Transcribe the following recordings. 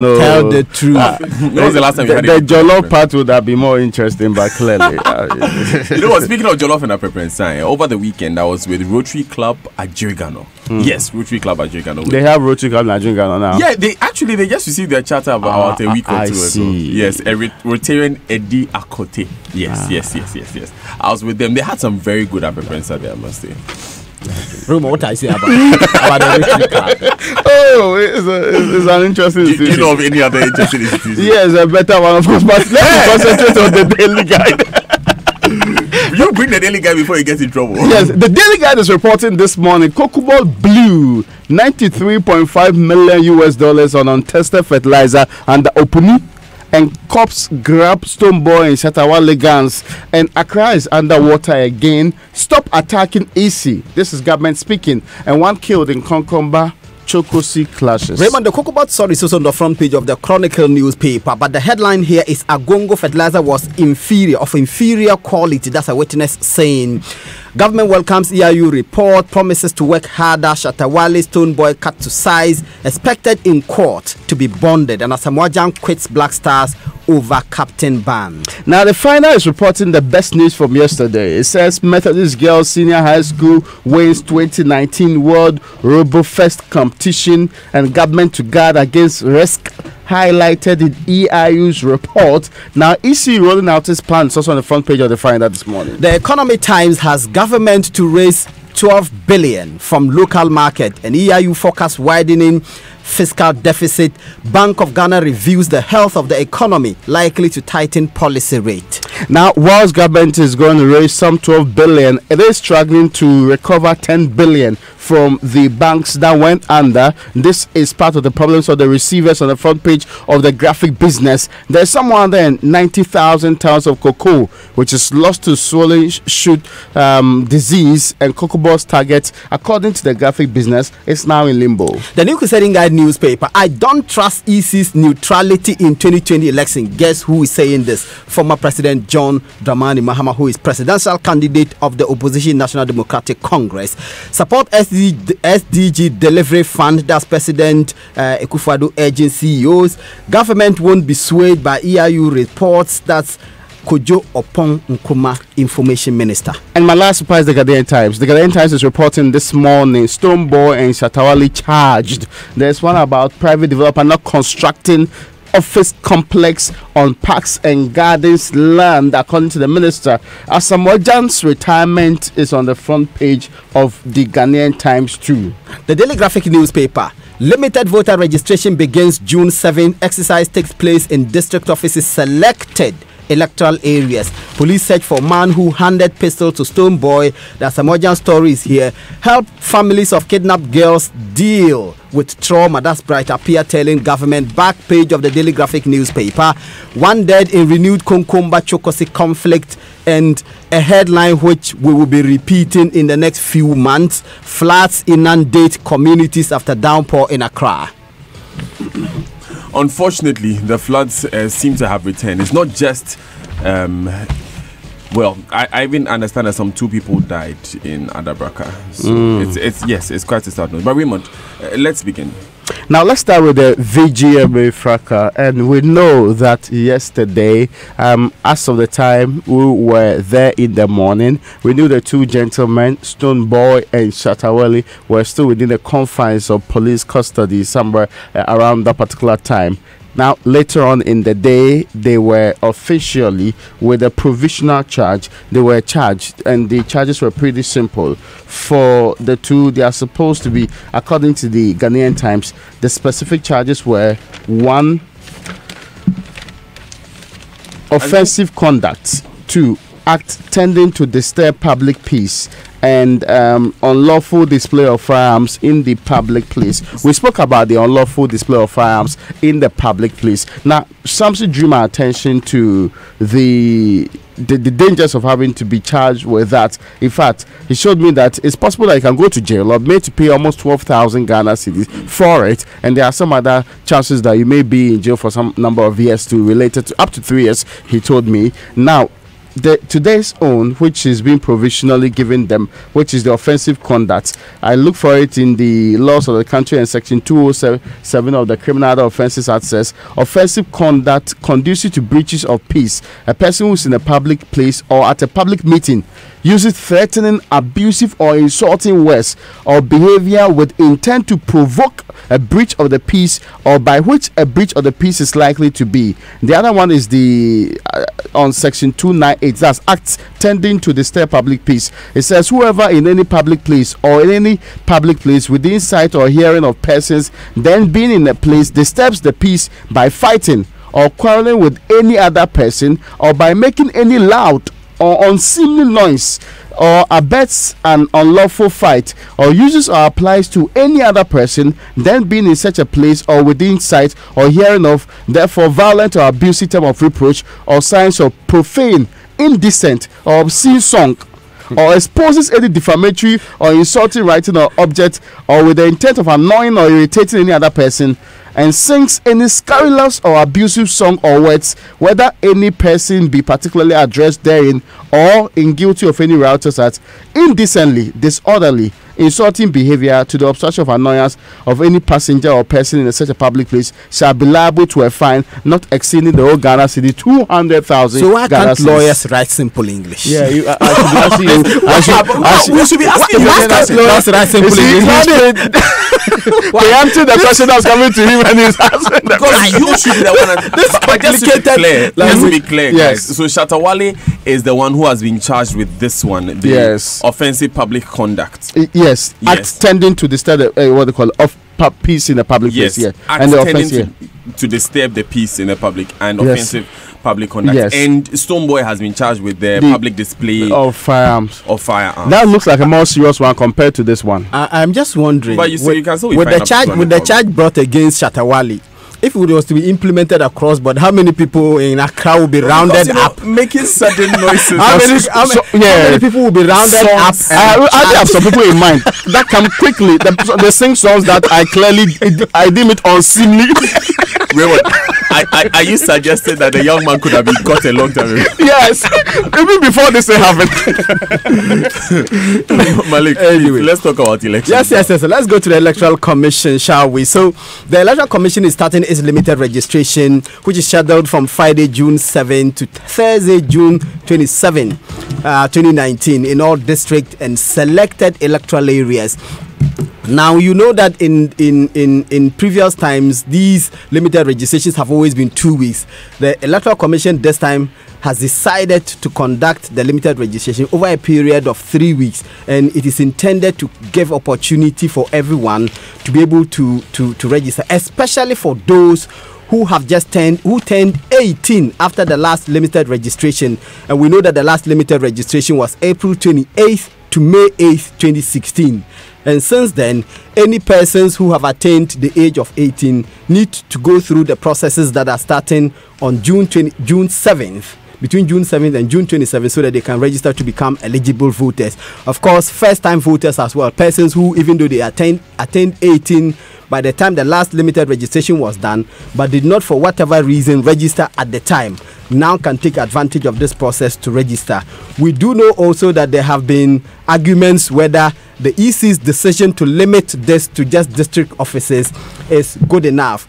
No. Tell the truth. When was the last time you had the it? jollof part would have been more interesting, but clearly. You know what? Speaking of jollof and Aprepensan, over the weekend I was with Rotary Club at Jirigano. Yes, Rotary Club at Jirigano. They have Rotary Club in Ghana now. Yeah, they just received their charter about a week or two ago. Yes, a Rotarian Eddie Akote. Yes. I was with them. They had some very good Aprepensan there, I must say. Rumor, what I say about the Rotary Club? Oh, it's an interesting Do institution. you know of any other interesting institution? Yes, a better one, of course. But let's concentrate on the Daily Guide. You bring the Daily Guide before you get in trouble. Yes, the Daily Guide is reporting this morning Cocobalt blew $93.5 million on untested fertilizer under Opuni, and cops grab Stonebwoy and Shatawale gangs, and Accra is underwater again. Stop attacking EC. This is government speaking. And one killed in Konkomba Chokosi clashes. Raymond, the Cocobalt story is also on the front page of the Chronicle newspaper, but the headline here is Agongo fertilizer was inferior quality. That's a witness saying. Government welcomes EIU report, promises to work harder. Shatawale Stonebwoy cut to size, expected in court to be bonded, and Asamoah quits Black Stars over Captain Band. Now, the final is reporting the best news from yesterday. It says Methodist Girls Senior High School wins 2019 World RoboFest competition, and government to guard against risk highlighted in EIU's report. Now, EC rolling out its plans also on the front page of the Finder this morning. The Economy Times has government to raise 12 billion from local market, and EIU forecast widening fiscal deficit. Bank of Ghana reviews the health of the economy, likely to tighten policy rate. Now, whilst government is going to raise some 12 billion, it is struggling to recover 10 billion from the banks that went under. This is part of the problems of the receivers on the front page of the graphic business. There's someone there, 90,000 tons of cocoa, which is lost to swollen shoot disease, and Cocobolt's target, according to the graphic business, is now in limbo. The New Crusading Guide newspaper, I don't trust EC's neutrality in 2020 election. Guess who is saying this? Former President John Dramani Mahama, who is presidential candidate of the opposition National Democratic Congress. Support SDG Delivery Fund. That's President Akufo-Addo urging CEOs. Government won't be swayed by EIU reports. That's Kojo Opon Nkrumah, Information Minister. And my last surprise, the Ghanaian Times. The Ghanaian Times is reporting this morning Stonebwoy and Shatawale charged. There's one about private developer not constructing office complex on Parks and Gardens land, according to the minister. Asamoah's retirement is on the front page of the Ghanaian Times too. The Daily Graphic newspaper. Limited voter registration begins June 7. Exercise takes place in district offices selected electoral areas. Police search for man who handed pistol to Stonebwoy. The Asamoah story is here. Help families of kidnapped girls deal with trauma. That's Bright Appear telling government. Back page of the Daily Graphic newspaper. One dead in renewed Konkomba Chokosi conflict, and a headline which we will be repeating in the next few months. Floods inundate communities after downpour in Accra. Unfortunately, the floods seem to have returned. It's not just, well, I even understand that some 2 people died in Adabraka. So it's quite a sad note. But Raymond, let's begin. Now let's start with the VGMA fracas, and we know that yesterday, as of the time we were there in the morning, we knew the 2 gentlemen, Stonebwoy and Shatawale, were still within the confines of police custody somewhere around that particular time. Now, later on in the day, they were officially with a provisional charge. They were charged, and the charges were pretty simple. For the 2, they are supposed to be, according to the Ghanaian Times, the specific charges were 1, offensive conduct, 2, act tending to disturb public peace, and unlawful display of firearms in the public place. We spoke about the unlawful display of firearms in the public place. Now, Samson drew my attention to the dangers of having to be charged with that. In fact, he showed me that it's possible that you can go to jail or made to pay almost 12,000 Ghana cedis for it, and there are some other chances that you may be in jail for some number of years to relate it to up to 3 years, he told me. Now, today's own, which is being provisionally given them, which is the offensive conduct. I look for it in the laws of the country, and section 207 of the Criminal Offences Act says offensive conduct conducive to breaches of peace. A person who's in a public place or at a public meeting uses threatening, abusive or insulting words or behavior with intent to provoke a breach of the peace, or by which a breach of the peace is likely to be. The other one is the on section 298, that's acts tending to disturb public peace. It says whoever in any public place or in any public place within sight or hearing of persons then being in a place disturbs the peace by fighting or quarreling with any other person, or by making any loud or unseemly noise, or abets an unlawful fight, or uses or applies to any other person then being in such a place or within sight or hearing of, therefore violent or abusive term of reproach or signs of profane, indecent or obscene song, or exposes any defamatory or insulting writing or object, or with the intent of annoying or irritating any other person, and sings any scurrilous or abusive song or words, whether any person be particularly addressed therein or in guilty of any riotous act, indecently, disorderly, insulting behavior to the obstruction of annoyance of any passenger or person in such a public place, shall be liable to a fine not exceeding the whole Ghana city 200,000. So why can't lawyers write simple English? Yeah, I should be asking you. Why can't lawyers write simple English? Preempting the question that was coming to him when he was answering the question. You should be the one. But just to be clear, yes. Guys. So Shatta Wale is the one who has been charged with this one, the offensive public conduct. Yes, act tending to disturb what they call of peace in a public place. Yes, and the offense to disturb the peace in a public and offensive public conduct. Yes. And Stonebwoy has been charged with the public display of firearms. That looks like a more serious one compared to this one. I'm just wondering. But you can still with the charge brought against Shatta Wale, if it was to be implemented across board, how many people in Accra will be rounded up? Making sudden noises. How many people will be rounded up? I have some people in mind that come quickly. They sing songs that I deem it unseemly. Are you suggesting that the young man could have been caught a long time ago? Yes, even before this thing happened. Malik, anyway, let's talk about elections. Yes. Let's go to the Electoral Commission, shall we? So, the Electoral Commission is starting its limited registration, which is scheduled from Friday, June 7 to Thursday, June 27, 2019, in all district and selected electoral areas. Now, you know that in previous times, these limited registrations have always been 2 weeks. The Electoral Commission this time has decided to conduct the limited registration over a period of 3 weeks, and it is intended to give opportunity for everyone to be able to register, especially for those who turned 18 after the last limited registration. And we know that the last limited registration was April 28th to May 8th, 2016. And since then, any persons who have attained the age of 18 need to go through the processes that are starting on June 7th, between June 7th and June 27th, so that they can register to become eligible voters. Of course, first-time voters as well, persons who, even though they attained 18 by the time the last limited registration was done, but did not for whatever reason register at the time, now can take advantage of this process to register. We do know also that there have been arguments whether the EC's decision to limit this to just district offices is good enough.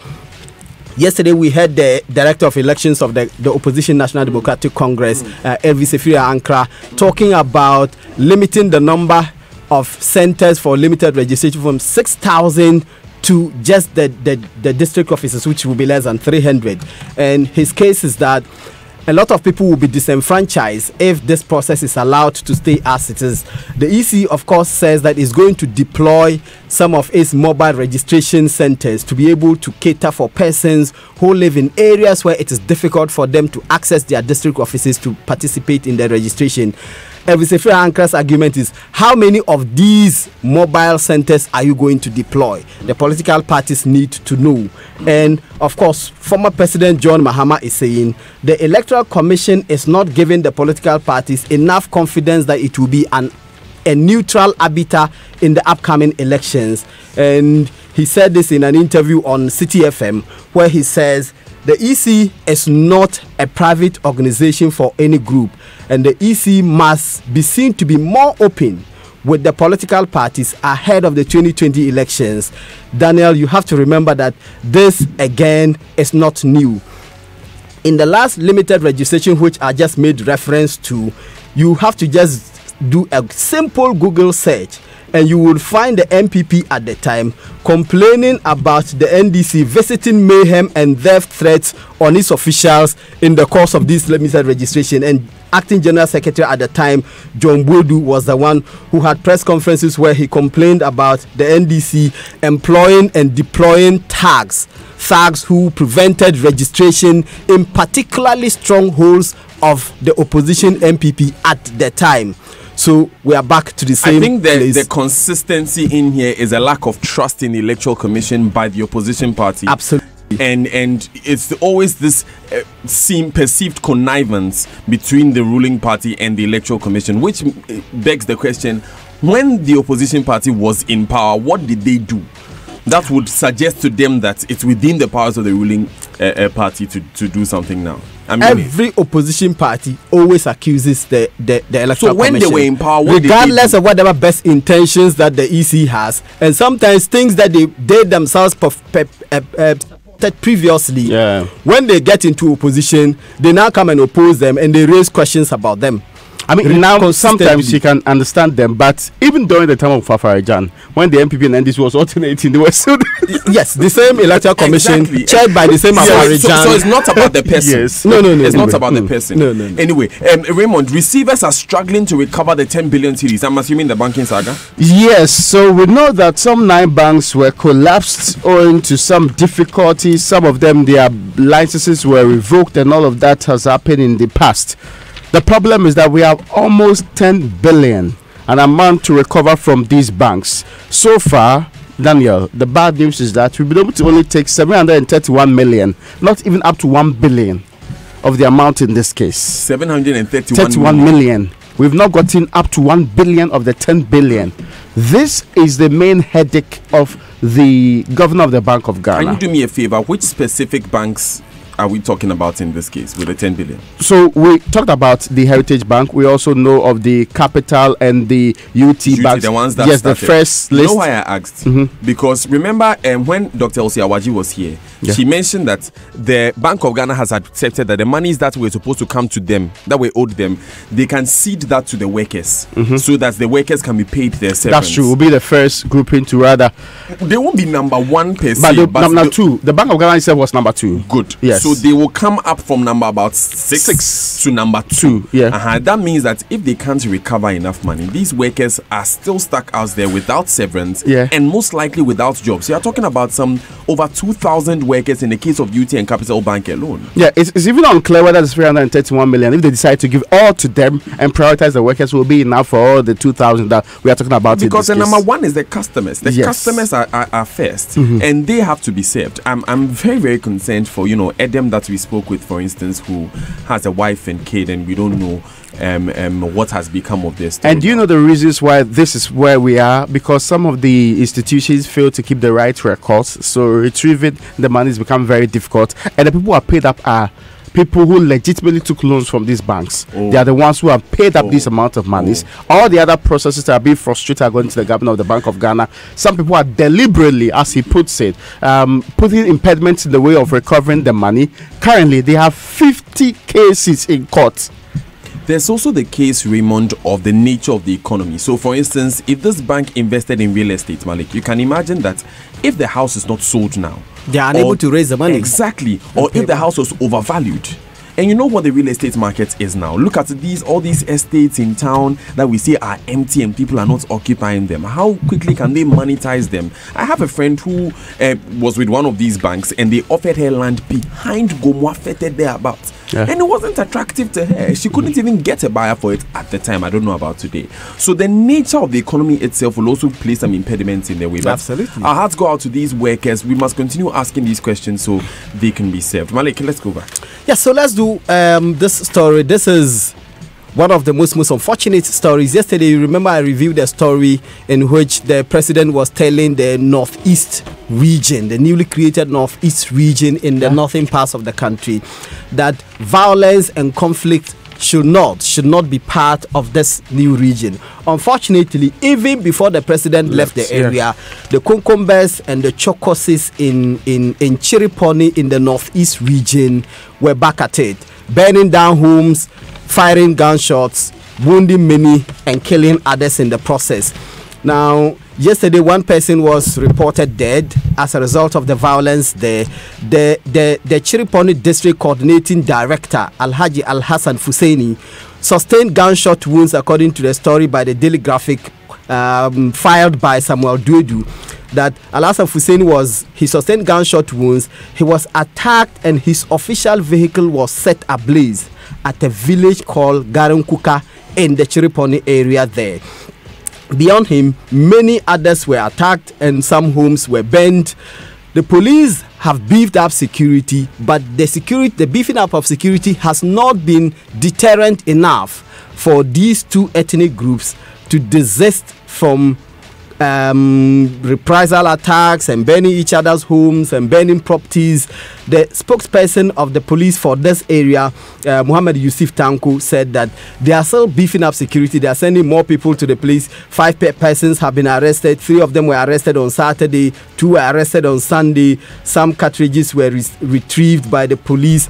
Yesterday, we heard the Director of Elections of the Opposition National Democratic Congress, Elvis Efiria-Ankra, talking about limiting the number of centers for limited registration from 6,000 to just the district offices, which will be less than 300. And his case is that a lot of people will be disenfranchised if this process is allowed to stay as it is. The EC, of course, says that it's going to deploy some of its mobile registration centers to be able to cater for persons who live in areas where it is difficult for them to access their district offices to participate in the registration. Elvis Efiria-Ankra's argument is, how many of these mobile centers are you going to deploy? The political parties need to know. And of course, former President John Mahama is saying the Electoral Commission is not giving the political parties enough confidence that it will be a neutral arbiter in the upcoming elections. And he said this in an interview on City FM, where he says the EC is not a private organization for any group, and the EC must be seen to be more open with the political parties ahead of the 2020 elections. Daniel, you have to remember that this again is not new. In the last limited registration, which I just made reference to, you have to just do a simple Google search and you will find the MPP at the time complaining about the NDC visiting mayhem and death threats on its officials in the course of this limited registration. And Acting General Secretary at the time, John Bodu, was the one who had press conferences where he complained about the NDC employing and deploying thugs who prevented registration in particularly strongholds of the opposition MPP at the time. So we are back to the same. I think the consistency in here is a lack of trust in the Electoral Commission by the opposition party. Absolutely. And it's always this perceived connivance between the ruling party and the Electoral Commission, which begs the question: when the opposition party was in power, what did they do? That would suggest to them that it's within the powers of the ruling party to do something now. Every opposition party always accuses the Electoral Commission. So when they were in power, regardless of whatever best intentions that the EC has, and sometimes things that they themselves previously, when they get into opposition, they now come and oppose them and they raise questions about them. I mean, now sometimes you can understand them, but even during the time of Fafarajan, when the MPP and NDC was alternating, they were still yes, the same Electoral Commission, chaired by the same Fafarajan. So it's not about the person. Yes. No. It's not about the person. No. Anyway, Raymond, receivers are struggling to recover the 10 billion cedis. I'm assuming the banking saga. Yes. So we know that some 9 banks were collapsed owing to some difficulties. Some of them, their licenses were revoked, and all of that has happened in the past. The problem is that we have almost 10 billion, an amount to recover from these banks. So far, Daniel, the bad news is that we've been able to only take 731 million, not even up to 1 billion of the amount in this case. 731 million. We've not gotten up to 1 billion of the 10 billion. This is the main headache of the governor of the Bank of Ghana. Can you do me a favor? Which specific banks are we talking about in this case with the 10 billion? So we talked about the Heritage Bank. We also know of the Capital and the UT banks. The ones that yes, started. The first list. You know why I asked? Because remember when Dr. Elsie Awaji was here, she mentioned that the Bank of Ghana has accepted that the monies that were supposed to come to them, that were owed them, they can cede that to the workers so that the workers can be paid their severance. That's true. We'll be the first grouping to rather. They won't be number 1 per se. But number 2. The Bank of Ghana itself was number 2. Good. Yes. So they will come up from number about 6 to number 2. Yeah. That means that if they can't recover enough money, these workers are still stuck out there without severance and most likely without jobs. So you're talking about some over 2,000 workers in the case of UT and Capital Bank alone. Yeah, it's even unclear whether it's 331 million. If they decide to give all to them and prioritize the workers, will be enough for all the 2,000 that we are talking about. Because the number 1 is the customers. The customers are first, and they have to be served. I'm very, very concerned for Edem that we spoke with, for instance, who has a wife and kid, and we don't know what has become of this. And do you know the reasons why this is where we are? Because some of the institutions fail to keep the right records, so retrieving the money has become very difficult. And the people who are paid up are people who legitimately took loans from these banks. They are the ones who have paid up this amount of monies. All the other processes that are being frustrated are going to the governor of the Bank of Ghana. Some people are deliberately, as he puts it, putting impediments in the way of recovering the money. Currently, they have 50 cases in court. There's also the case, Raymond, of the nature of the economy. So, for instance, if this bank invested in real estate, Malik, you can imagine that if the house is not sold now, they are unable to raise the money. Exactly. Or if the house was overvalued. And you know what the real estate market is now. Look at all these estates in town that we see are empty and people are not occupying them. How quickly can they monetize them? I have a friend who was with one of these banks and they offered her land behind Gomwa Fete thereabouts. And it wasn't attractive to her. She couldn't even get a buyer for it at the time. I don't know about today. So the nature of the economy itself will also place some impediments in their way. But absolutely. Our hearts go out to these workers. We must continue asking these questions so they can be served. Malik, let's go back. Yeah, so let's do this story. This is one of the most unfortunate stories. Yesterday, you remember I reviewed a story in which the president was telling the Northeast region, the newly created Northeast region in the northern parts of the country, that violence and conflict should not be part of this new region. Unfortunately, even before the president left the area, the Konkombes and the Chokoses in Chiriponi in the Northeast region were back at it, burning down homes, firing gunshots, wounding many and killing others in the process. Now, yesterday, one person was reported dead as a result of the violence there. The Chiriponi District Coordinating Director, Alhaji Al-Hassan Fusaini, sustained gunshot wounds, according to the story by the Daily Graphic, filed by Samuel Duedu, that Al-Hassan Fusaini he sustained gunshot wounds. He was attacked and his official vehicle was set ablaze at a village called Garunkuka in the Chiriponi area there. Beyond him, many others were attacked and some homes were burned. The police have beefed up security, but the beefing up of security has not been deterrent enough for these two ethnic groups to desist from reprisal attacks and burning each other's homes and burning properties. The spokesperson of the police for this area, Muhammad Yusuf Tanko, said that they are still beefing up security. They are sending more people to the police. 5 persons have been arrested. 3 of them were arrested on Saturday. 2 were arrested on Sunday. Some cartridges were retrieved by the police.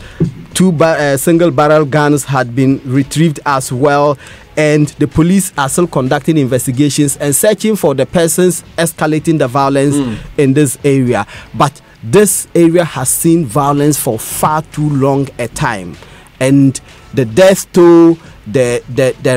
2 single barrel guns had been retrieved as well. And the police are still conducting investigations and searching for the persons escalating the violence in this area. But this area has seen violence for far too long a time. And the death toll, the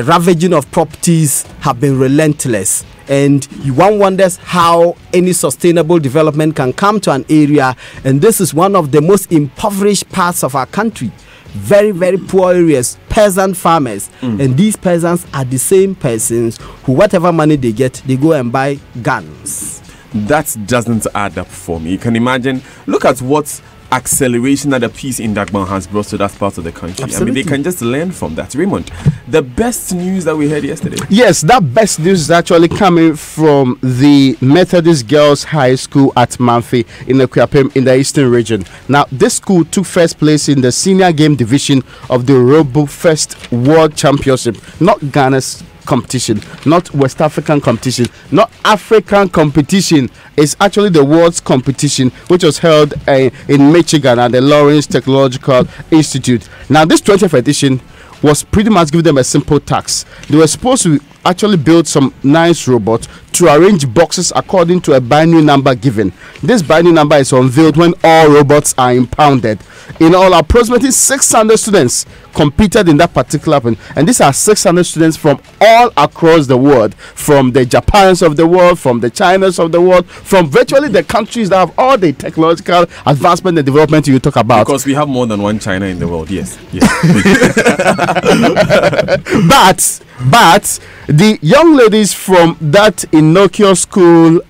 ravaging of properties have been relentless. And one wonders how any sustainable development can come to an area. And this is one of the most impoverished parts of our country. Very, very poor areas, peasant farmers. And these peasants are the same persons who, whatever money they get, they go and buy guns. That doesn't add up for me. You can imagine, look at what acceleration that the peace in Dagbon has brought to that part of the country. Absolutely. I mean, they can just learn from that. Raymond, the best news that we heard yesterday. Yes, that best news is actually coming from the Methodist Girls High School at Manfi in the Kuyapem in the Eastern region. Now, this school took first place in the senior game division of the Robo First World Championship, not Ghana's competition, not West African competition, not African competition. It's actually the world's competition, which was held in Michigan at the Lawrence Technological Institute. Now, this 20th edition was pretty much giving them a simple task. They were supposed to actually build some nice robots to arrange boxes according to a binary number given. This binary number is unveiled when all robots are impounded. In all, approximately 600 students competed in that particular one, and these are 600 students from all across the world, from the Japans of the world, from the Chinas of the world, from virtually the countries that have all the technological advancement and development you talk about. Because we have more than one China in the world, yes. But the young ladies from that innocuous school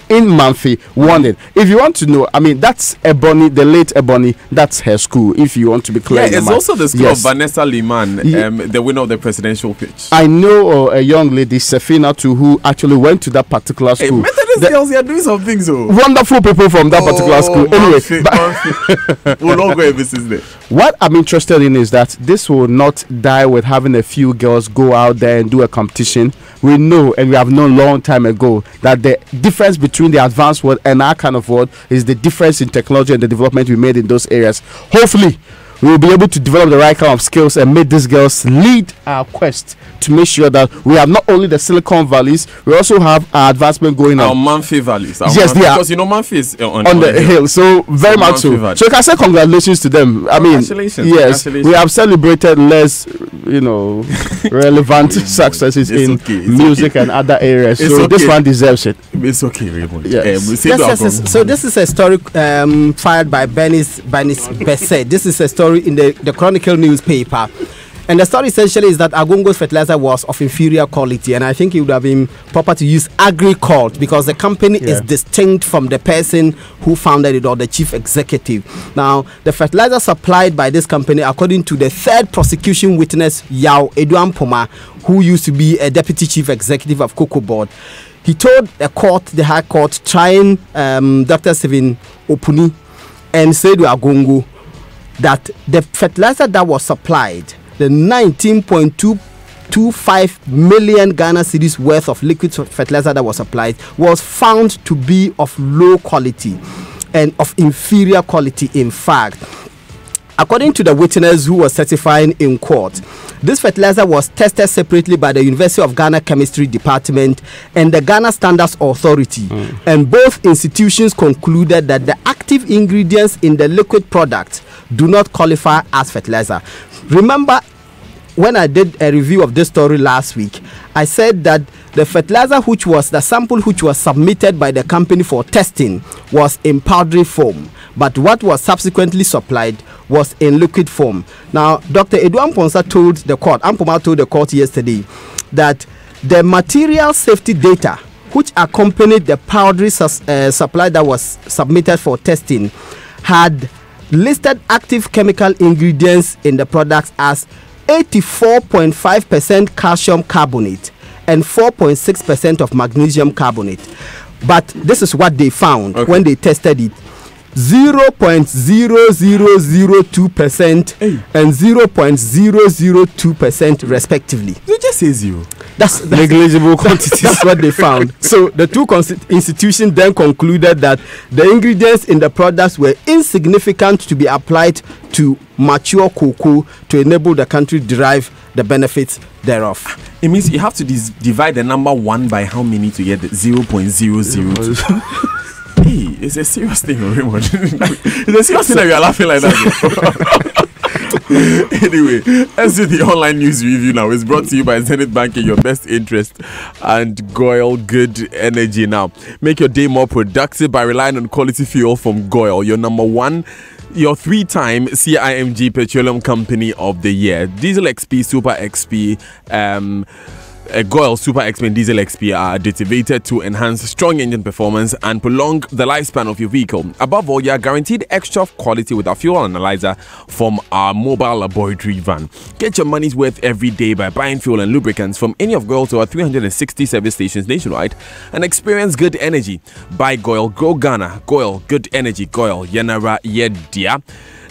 in Manfi won it. If you want to know, I mean, that's Ebony, the late Ebony, that's her school, if you want to be clear. Yeah, it's also the school of Vanessa Liman, the winner of the presidential pitch. I know a young lady, Sefina, too, who actually went to that particular school. Methodist girls, they are doing some things, oh. Wonderful people from that particular school. Anyway, we'll not go ever since there. What I'm interested in is that this will not die with having a few girls go out there and do a competition. We know, and we have known long time ago, that the difference between the advanced world and our kind of world is the difference in technology and the development we made in those areas. Hopefully, we will be able to develop the right kind of skills and make these girls lead our quest to make sure that we have not only the Silicon Valleys, we also have our advancement going on. Our Manfi Valleys. Yes, they are. Because you know Manfi is on the hill. So very much so. Valley. So you can say congratulations to them. I mean, yes, we have celebrated less, relevant successes in music and other areas. So this one deserves it. It's okay, Raymond. Yes. So this is a story fired by Bernice Besset. This is a story in the Chronicle newspaper. And the story essentially is that Agongo's fertilizer was of inferior quality, and I think it would have been proper to use Agricult because the company is distinct from the person who founded it or the chief executive. Now, the fertilizer supplied by this company, according to the third prosecution witness, Yao Eduampoma, who used to be a deputy chief executive of Cocoa Board, he told the court, the High Court, trying Dr. Stephen Opuni and said to Agongo that the fertilizer that was supplied, the 19.225 million Ghana cedis worth of liquid fertilizer that was supplied, was found to be of low quality and of inferior quality, in fact. According to the witness who was testifying in court, this fertilizer was tested separately by the University of Ghana Chemistry Department and the Ghana Standards Authority. And both institutions concluded that the active ingredients in the liquid product do not qualify as fertilizer. Remember, when I did a review of this story last week, I said that the fertilizer which was the sample which was submitted by the company for testing was in powdery form, but what was subsequently supplied was in liquid form. Now, Dr. Eduampoma told the court yesterday that the material safety data which accompanied the powdery supply that was submitted for testing had listed active chemical ingredients in the products as 84.5% calcium carbonate and 4.6% of magnesium carbonate. But this is what they found when they tested it. 0.0002% and 0.002% respectively. You just say zero. That's negligible quantities. That's what they found. So the two institutions then concluded that the ingredients in the products were insignificant to be applied to mature cocoa to enable the country derive the benefits thereof. It means you have to divide the number 1 by how many to get the 0.002. Hey, it's a serious thing, Raymond. It's a serious thing that you are laughing like that. Anyway, let's do the online news review now. It's brought to you by Zenith Bank in your best interest and Goil Good Energy. Now, make your day more productive by relying on quality fuel from Goil, your number one, your 3-time CIMG Petroleum Company of the Year. Diesel XP, Super XP, Goil Super XP and Diesel XP are additive to enhance strong engine performance and prolong the lifespan of your vehicle. Above all, you are guaranteed extra quality with our fuel analyzer from our mobile laboratory van. Get your money's worth every day by buying fuel and lubricants from any of Goil's over 360 service stations nationwide and experience good energy. Buy Goil, Grow Ghana. Goil, good energy. Goil, Yanara Yedia.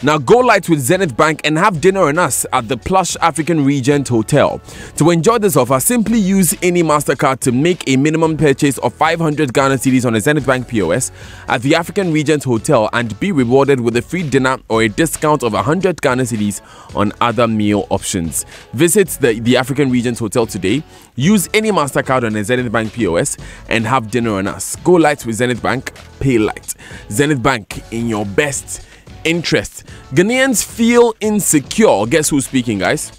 Now go light with Zenith Bank and have dinner on us at the plush African Regent Hotel. To enjoy this offer, simply use any MasterCard to make a minimum purchase of 500 Ghana cedis on a Zenith Bank POS at the African Regent Hotel and be rewarded with a free dinner or a discount of 100 Ghana cedis on other meal options. Visit the African Regent Hotel today, use any MasterCard on a Zenith Bank POS and have dinner on us. Go light with Zenith Bank, pay light. Zenith Bank, in your best interest. Ghanaians feel insecure. Guess who's speaking, guys?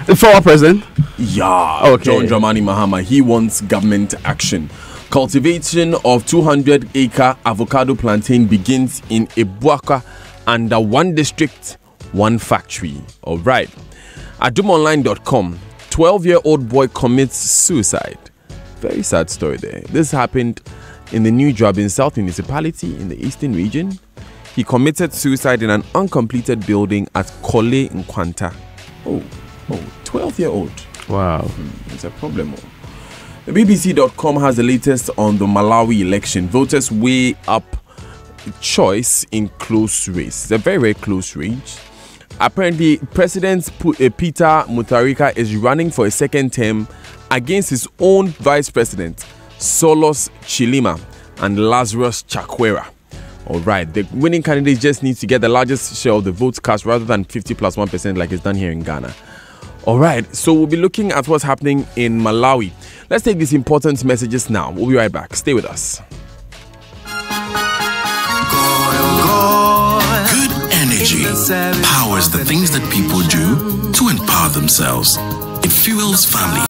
The former president? Yeah, okay. John Dramani Mahama. He wants government action. Cultivation of 200-acre avocado plantain begins in Ebuaka under one district, one factory. All right. Adumonline.com. 12-year-old boy commits suicide. Very sad story there. This happened in the New Drabin South Municipality in the Eastern Region. He committed suicide in an uncompleted building at Kole Nkwanta. Oh, 12-year-old. Wow. It's a problem. The BBC.com has the latest on the Malawi election. Voters weigh up choice in close race. It's a very, very close range. Apparently, President Peter Mutharika is running for a second term against his own vice president, Solos Chilima and Lazarus Chakwera. All right, the winning candidate just needs to get the largest share of the votes cast rather than 50 plus 1% like it's done here in Ghana. All right, so we'll be looking at what's happening in Malawi. Let's take these important messages now. We'll be right back. Stay with us. Good energy powers the things that people do to empower themselves. It fuels family.